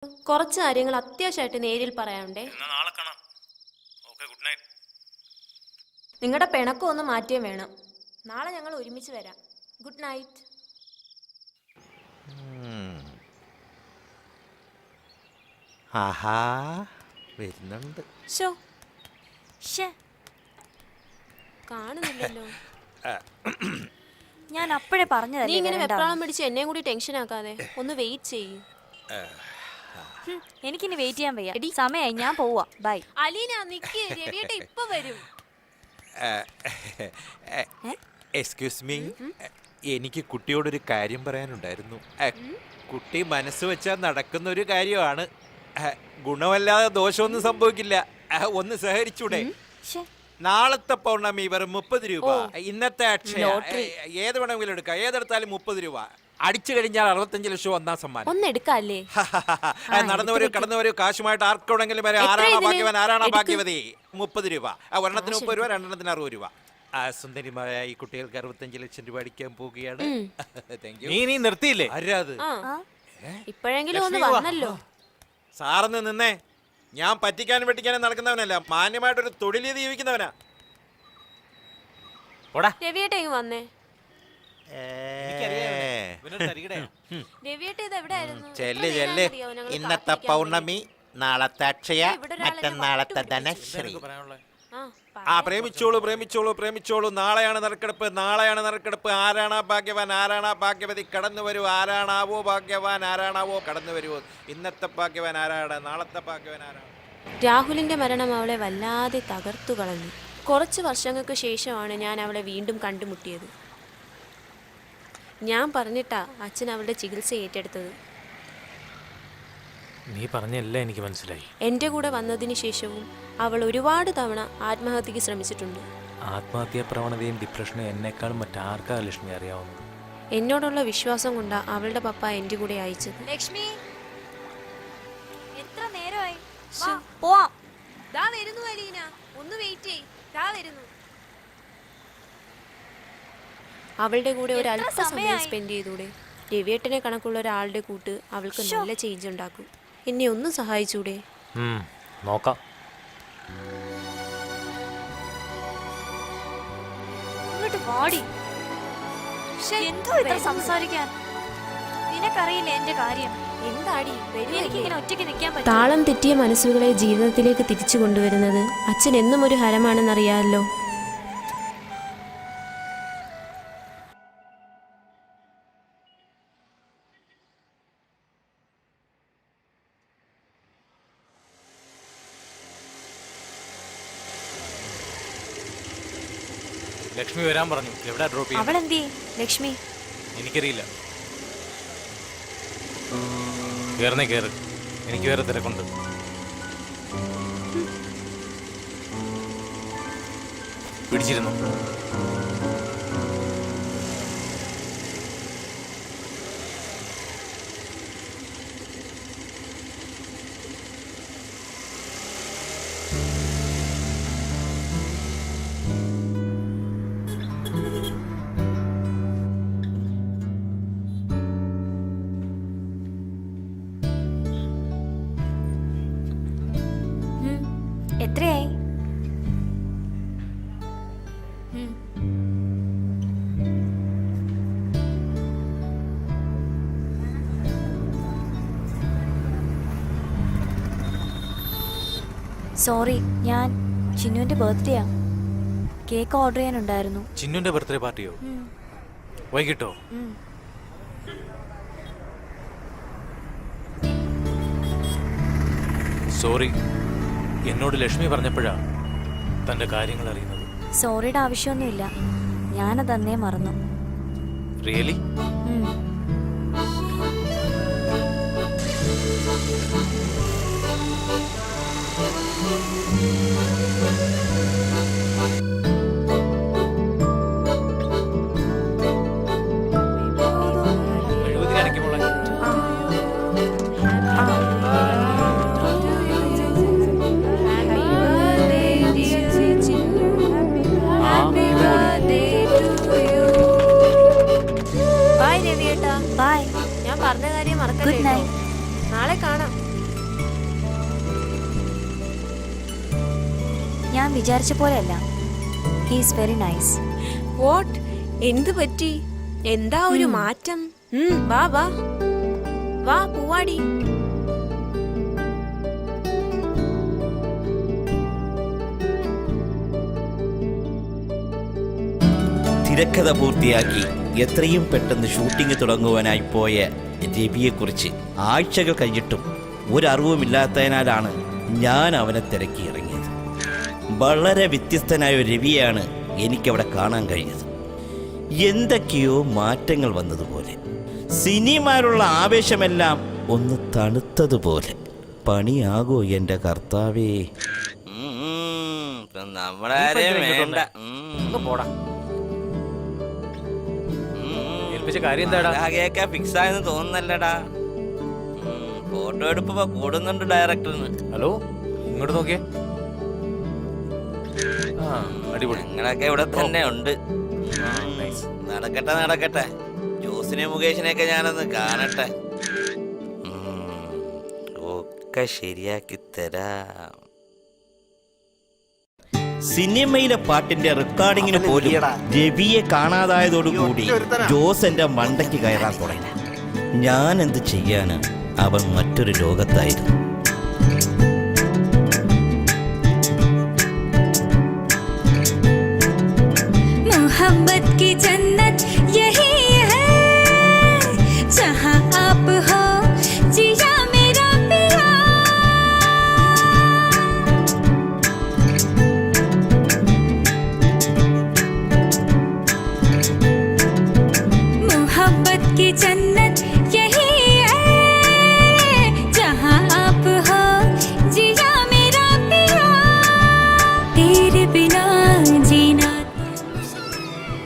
കുറച്ച് കാര്യങ്ങൾ അത്യാവശ്യമായിട്ട് നേരിൽ പറയാനുണ്ടേ. നാളെ കാണാം. Okay, good night. നിങ്ങളുടെ പിണക്കം ഒന്ന് മാറ്റിയേ വേണം. നാളെ ഞങ്ങൾ ഒരുമിച്ച് വരാം. Good night. ആഹാ, വരുന്നുണ്ട്. കാണുന്നില്ലല്ലോ. ഞാൻ അപ്പോഴേ നീ പറഞ്ഞതല്ലേ ഇങ്ങനെ വരണ്ടാന്ന്. വെപ്രാളം പിടിച്ച് എന്നെയും കൂടി ടെൻഷൻ ആക്കാതെ ഒന്ന് വെയിറ്റ് ചെയ്യ്. എനിക്കിനി വെയിറ്റ് ചെയ്യാൻ വയ്യ. സമയമായി, ഞാൻ പോവാ. ബൈ. അലീന നിക്ക്, രവിയേട്ട ഇപ്പൊ വരും. എക്സ്ക്യൂസ് മീ, എനിക്ക് കുട്ടിയോടൊരു കാര്യം പറയാനുണ്ടായിരുന്നു. കുട്ടി മനസ്സ് വെച്ചാൽ നടക്കുന്ന ഒരു കാര്യമാണ്. ഗുണമല്ലാതെ ദോഷമൊന്നും സംഭവിക്കില്ല. ഒന്ന് സഹകരിച്ചൂടെ? നാളത്തെ പൗർണമി വെറും 30 രൂപ. ഇന്നത്തെ അക്ഷയ ഏത് വേണമെങ്കിലും എടുക്കാം. ഏതെടുത്താലും 30 രൂപ. അടിച്ചു കഴിഞ്ഞാൽ 65 ലക്ഷം ഒന്നാം സമ്മാനം. ഒന്ന് എടുക്കാല്ലേ? നടന്നുവരൂ, കടന്നുവരൂ. കാശുമായിട്ട് ആർക്കെവിടെങ്കിലും വരെ. ആരാണോ ഭാഗ്യവാൻ, ആരാണോ ഭാഗ്യവതി? 30 രൂപ. ഒരെണ്ണത്തിന് 30 രൂപ, രണ്ടെണ്ണത്തിന് 60 രൂപ. സുന്ദരിമായ ഈ കുട്ടികൾക്ക് 65 ലക്ഷം രൂപ അടിക്കാൻ പോവുകയാണ്. നീ നിർത്തിയില്ലേ? ആരാത്? ഇപ്പോഴെങ്കിലും ഒന്ന് വന്നല്ലോ. സാറന്ന് നിന്നേ. ഞാൻ പറ്റിക്കാനും വെട്ടിക്കാനും നടക്കുന്നവനല്ല, മാന്യമായിട്ടൊരു തൊഴിൽ ചെയ്ത് ജീവിക്കുന്നവനാ. രവിയേട്ട ഇങ്ങ് വന്നേ. രവിയേട്ട ഇത് എവിടെയായിരുന്നു? ചെല്ല് ചെല്ല്. ഇന്നത്തെ പൗർണമി, നാളത്തെ അക്ഷയ, മറ്റന്നാളത്തെ ധനശ്രീ. പ്രേമിച്ചോളൂ, പ്രേമിച്ചോളൂ, പ്രേമിച്ചോളൂ. നാളെയാണ് നറുക്കെടുപ്പ്, നാളെയാണ് നറുക്കെടുപ്പ്. ആരാണാ ഭാഗ്യവാൻ, ആരാണാ ഭാഗ്യവതി? കടന്നു വരൂ. ആരാണാവോ ഭാഗ്യവാൻ, ആരാണാവോ കടന്നു വരൂ. ഇന്നത്തെ ഭാഗ്യവാൻ ആരാണ്, നാളത്തെ ഭാഗ്യവാൻ ആരാണ്? രാഹുലിന്റെ മരണം അവളെ വല്ലാതെ തകർത്തു കളഞ്ഞു. കുറച്ച് വർഷങ്ങൾക്ക് ശേഷമാണ് ഞാൻ അവളെ വീണ്ടും കണ്ടുമുട്ടിയത്. ഞാൻ പറഞ്ഞിട്ടാ അച്ഛൻ അവളുടെ ചികിത്സ ഏറ്റെടുത്തത്. നീ പറഞ്ഞല്ല, എനിക്ക് മനസ്സിലായി. എൻ്റെ കൂടെ വന്നതിന് ശേഷവും അവൾ ഒരുപാട് തവണ ആത്മഹത്യക്ക് ശ്രമിച്ചിട്ടുണ്ട്. ആത്മഹത്യാ പ്രവണതയും ഡിപ്രഷനും എന്നെക്കാളും മറ്റാർക്കാ ലക്ഷ്മി അറിയാവുന്നത്. എന്നോടുള്ള വിശ്വാസം കൊണ്ടാ അവളുടെ പപ്പ എൻ്റെ കൂടെ അയച്ചത്. ലക്ഷ്മി, എത്ര നേരമായി? പോവാം. ദാ വരുന്നു അലീന, ഒന്ന് വെയിറ്റ് ചെയ്യ്. ദാ വരുന്നു. അവളുടെ കൂടെ ഒരു അല്പസമയം സ്പെൻഡ് ചെയ്തൂടെ? രവിയേട്ടനെ കണക്കുള്ള ഒരാളുടെ കൂട്ട് അവൾക്ക് നല്ല ചേഞ്ച് ഉണ്ടാക്കും. എന്നെ ഒന്ന് സഹായിച്ചൂടെ? നോക്കാം. ഇങ്ങോട്ട് വാടി. എന്തോ ഇത്ര സംസാരിക്കാൻ? നിനക്കറിയില്ല എന്റെ കാര്യം. എന്താടി? എനിക്കിങ്ങനെ ഒറ്റയ്ക്ക് നിൽക്കാൻ പറ്റും. താളം തെറ്റിയ മനസ്സുകളെ ജീവിതത്തിലേക്ക് തിരിച്ചു കൊണ്ടുവരുന്നത് അച്ഛൻ എന്നും ഒരു ഹരമാണെന്നറിയാമല്ലോ. ലക്ഷ്മി വരാൻ പറഞ്ഞു. എവിടെ ഡ്രോപ്പ് ചെയ്യാൻ? അവളെന്തേ ലക്ഷ്മി? എനിക്കറിയില്ല. കേറുന്നേ കേറ്, എനിക്ക് വേറെ തിരക്കുണ്ട്. പിടിച്ചിരുന്നു. എത്രയായി? സോറി, ഞാൻ ചിന്നുവിന്റെ ബർത്ത്ഡേയാ. കേക്ക് ഓർഡർ ചെയ്യാനുണ്ടായിരുന്നു. ചിന്നുന്റെ ബർത്ത്ഡേ പാർട്ടിയോ? വൈകിട്ടോ? സോറി, എന്നോട് ലക്ഷ്മി പറഞ്ഞപ്പോഴാ തന്റെ കാര്യങ്ങൾ അറിയുന്നത്. സോറിയുടെ ആവശ്യമൊന്നുമില്ല, ഞാനതന്നേ മറന്നു. റിയലി? ബൈ. ഞാൻ പറഞ്ഞ കാര്യം മറക്കല്ലേ. നാളെ കാണാം. ഞാൻ വിചാരിച്ച പോലെയല്ല. He's very nice. വാട്ട്? എന്ത് പറ്റി? എന്താ ഒരു മാറ്റം? വാ വാ വാ പൂവാടി. തിരക്കഥ പൂർത്തിയാക്കി എത്രയും പെട്ടെന്ന് ഷൂട്ടിംഗ് തുടങ്ങുവാനായി പോയ രവിയെക്കുറിച്ച് ആഴ്ചകൾ കഴിഞ്ഞിട്ടും ഒരറിവുമില്ലാത്തതിനാലാണ് ഞാൻ അവനെ തിരക്കി ഇറങ്ങിയത്. വളരെ വ്യത്യസ്തനായ ഒരു രവിയാണ് എനിക്കവിടെ കാണാൻ കഴിഞ്ഞത്. എന്തൊക്കെയോ മാറ്റങ്ങൾ വന്നതുപോലെ, സിനിമയിലുള്ള ആവേശമെല്ലാം ഒന്ന് തണുത്തതുപോലെ. പണിയാകോ എൻ്റെ കർത്താവേ. പോടാ. കാര്യം എന്താടാ? ഫിക്സ് ആയെന്ന് തോന്നുന്നല്ലടാ. ഫോട്ടോ എടുപ്പോ കൂടുന്നുണ്ട് ഡയറക്ടറിന്. ഹലോ, ഇങ്ങോട്ട് നോക്കിയേ. അടിപൊളി. ഞങ്ങളൊക്കെ ഇവിടെ തന്നെ ഉണ്ട്. നടക്കട്ടെ നടക്കട്ടെ. ജോസിനെ മുകേഷിനെയൊക്കെ ഞാനൊന്ന് കാണട്ടെ. ഒക്കെ ശരിയാക്കി തരാം. സിനിമയിലെ പാട്ടിന്റെ റെക്കോർഡിങ്ങിന് പോലും രവിയെ കാണാതായതോടുകൂടി ജോസ് എന്റെ മണ്ടയ്ക്ക് കയറാൻ തുടങ്ങി. ഞാൻ എന്ത് ചെയ്യാന്? അവൻ മറ്റൊരു ലോകത്തായിരുന്നു. मोहब्बत की जन्नत यही है जहां आप हो जिया मेरा पिया। मोहब्बत की जन्नत यही है जहां आप हो जिया मेरा पिया। तेरे बिना जीना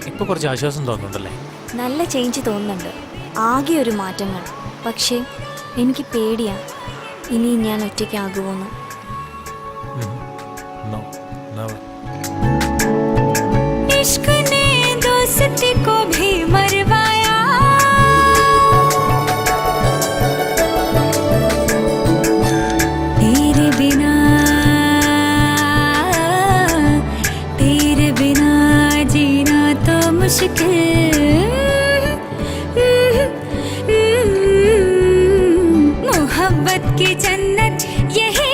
ഇപ്പൊ കുറച്ച് ആശ്വാസം തോന്നുന്നുണ്ടല്ലേ? നല്ല ചേഞ്ച് തോന്നുന്നുണ്ട്. ആകെ ഒരു മാറ്റങ്ങൾ. പക്ഷേ എനിക്ക് പേടിയാ, ഇനി ഞാൻ ഒറ്റയ്ക്കാകുമോന്ന്. इश्क ने दोस्ती को भी मरवाया। तेरे बिना जीना तो मुश्किल। मोहब्बत की जन्नत यही